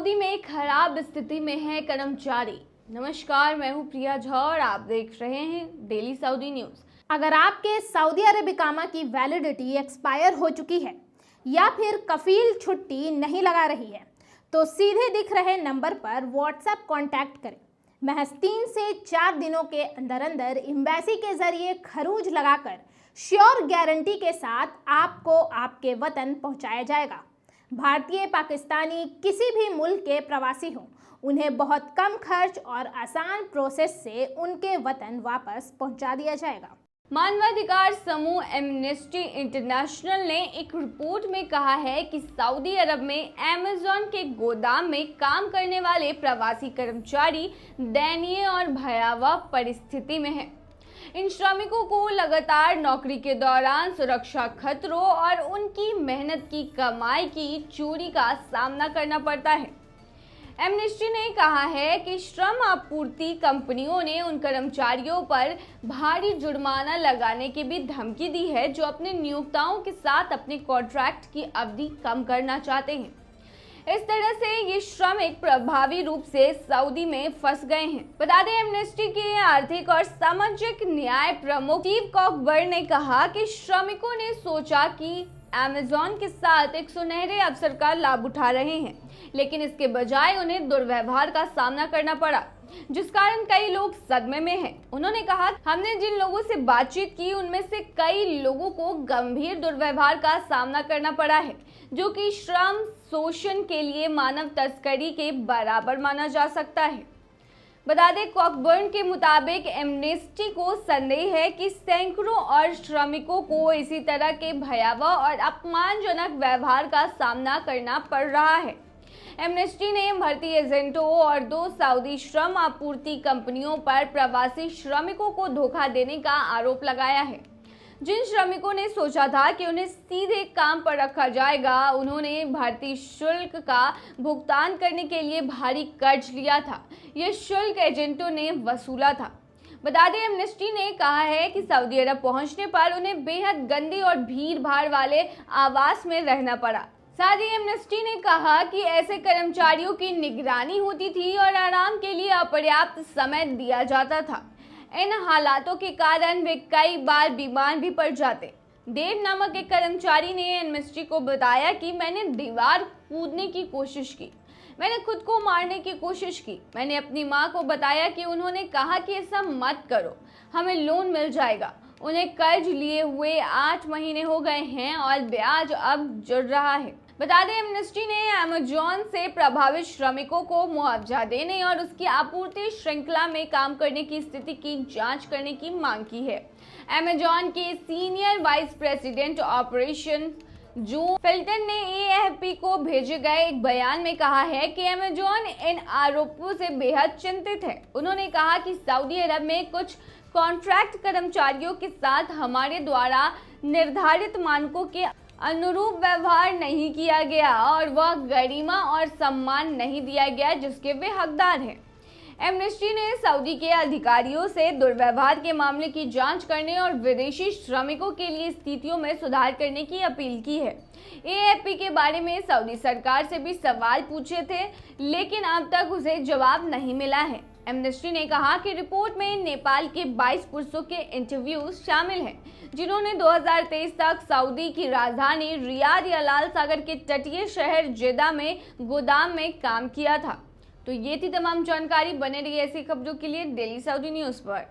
Saudi में खराब स्थिति में है कर्मचारी। नमस्कार, मैं हूं प्रिया झा और आप देख रहे हैं डेली सऊदी न्यूज। अगर आपके सऊदी अरब इकामा की वैलिडिटी एक्सपायर हो चुकी है या फिर कफील छुट्टी नहीं लगा रही है तो सीधे दिख रहे नंबर पर व्हाट्सएप कांटेक्ट करें। महज 3 से 4 दिनों के अंदर अंदर एम्बेसी के जरिए खरूज लगाकर श्योर गारंटी के साथ आपको आपके वतन पहुंचाया जाएगा। भारतीय, पाकिस्तानी, किसी भी मुल्क के प्रवासी हों, उन्हें बहुत कम खर्च और आसान प्रोसेस से उनके वतन वापस पहुंचा दिया जाएगा। मानवाधिकार समूह एमनेस्टी इंटरनेशनल ने एक रिपोर्ट में कहा है कि सऊदी अरब में अमेज़न के गोदाम में काम करने वाले प्रवासी कर्मचारी दयनीय और भयावह परिस्थिति में हैं। इन श्रमिकों को लगातार नौकरी के दौरान सुरक्षा खतरों और उनकी मेहनत की कमाई की चोरी का सामना करना पड़ता है। एमनेस्टी ने कहा है कि श्रम आपूर्ति कंपनियों ने उन कर्मचारियों पर भारी जुर्माना लगाने की भी धमकी दी है जो अपने नियोक्ताओं के साथ अपने कॉन्ट्रैक्ट की अवधि कम करना चाहते हैं। इस तरह से ये श्रमिक प्रभावी रूप से सऊदी में फंस गए हैं। बता दें, एमनेस्टी के आर्थिक और सामाजिक न्याय प्रमुख स्टीव कॉकबर्न ने कहा कि श्रमिकों ने सोचा कि अमेज़न के साथ एक सुनहरे अवसर का लाभ उठा रहे हैं, लेकिन इसके बजाय उन्हें दुर्व्यवहार का सामना करना पड़ा, जिस कारण कई लोग सदमे में हैं। उन्होंने कहा, हमने जिन लोगों से बातचीत की उनमें से कई लोगों को गंभीर दुर्व्यवहार का सामना करना पड़ा है, जो कि श्रम शोषण के लिए मानव तस्करी के बराबर माना जा सकता है। बता दें, कॉकबर्न के मुताबिक एमनेस्टी को संदेह है कि सैकड़ों और श्रमिकों को इसी तरह के भयावह और अपमानजनक व्यवहार का सामना करना पड़ रहा है। एमनेस्टी ने भर्ती एजेंटों और 2 सऊदी श्रम आपूर्ति कंपनियों पर प्रवासी श्रमिकों को धोखा देने का आरोप लगाया है। जिन श्रमिकों ने सोचा था कि उन्हें सीधे काम पर रखा जाएगा, उन्होंने भर्ती शुल्क का भुगतान करने के लिए भारी कर्ज लिया था। यह शुल्क एजेंटों ने वसूला था। बता दें, एमनेस्टी ने कहा है कि सऊदी अरब पहुंचने पर उन्हें बेहद गंदी और भीड़ भाड़ वाले आवास में रहना पड़ा। साथ ही एमनेस्टी ने कहा कि ऐसे कर्मचारियों की निगरानी होती थी और आराम के लिए अपर्याप्त समय दिया जाता था। इन हालातों के कारण वे कई बार बीमार भी पड़ जाते। देव नामक एक कर्मचारी ने एमनेस्टी को बताया कि मैंने दीवार कूदने की कोशिश की, मैंने खुद को मारने की कोशिश की। मैंने अपनी माँ को बताया कि उन्होंने कहा कि ऐसा मत करो, हमें लोन मिल जाएगा। उन्हें कर्ज लिए हुए 8 महीने हो गए हैं और ब्याज अब जुड़ रहा है। बता दें, एमनेस्टी ने अमेज़न से प्रभावित श्रमिकों को मुआवजा देने और उसकी आपूर्ति श्रृंखला में काम करने की स्थिति की जांच करने की मांग की है। अमेज़न के सीनियर वाइस प्रेसिडेंट ऑपरेशन जो फिल्टन ने एएफपी को भेजे गए एक बयान में कहा है कि अमेज़न इन आरोपों से बेहद चिंतित है। उन्होंने कहा कि सऊदी अरब में कुछ कॉन्ट्रैक्ट कर्मचारियों के साथ हमारे द्वारा निर्धारित मानकों के अनुरूप व्यवहार नहीं किया गया और वह गरिमा और सम्मान नहीं दिया गया जिसके वे हकदार हैं। एमनेस्टी ने सऊदी के अधिकारियों से दुर्व्यवहार के मामले की जांच करने और विदेशी श्रमिकों के लिए स्थितियों में सुधार करने की अपील की है। एएफपी के बारे में सऊदी सरकार से भी सवाल पूछे थे, लेकिन अब तक उसे जवाब नहीं मिला है। एमनेस्टी ने कहा कि रिपोर्ट में नेपाल के 22 पुरुषों के इंटरव्यूज शामिल हैं, जिन्होंने 2023 तक सऊदी की राजधानी रियाद या लाल सागर के तटीय शहर जेदा में गोदाम में काम किया था। तो ये थी तमाम जानकारी। बने रहिए ऐसी खबरों के लिए डेली सऊदी न्यूज पर।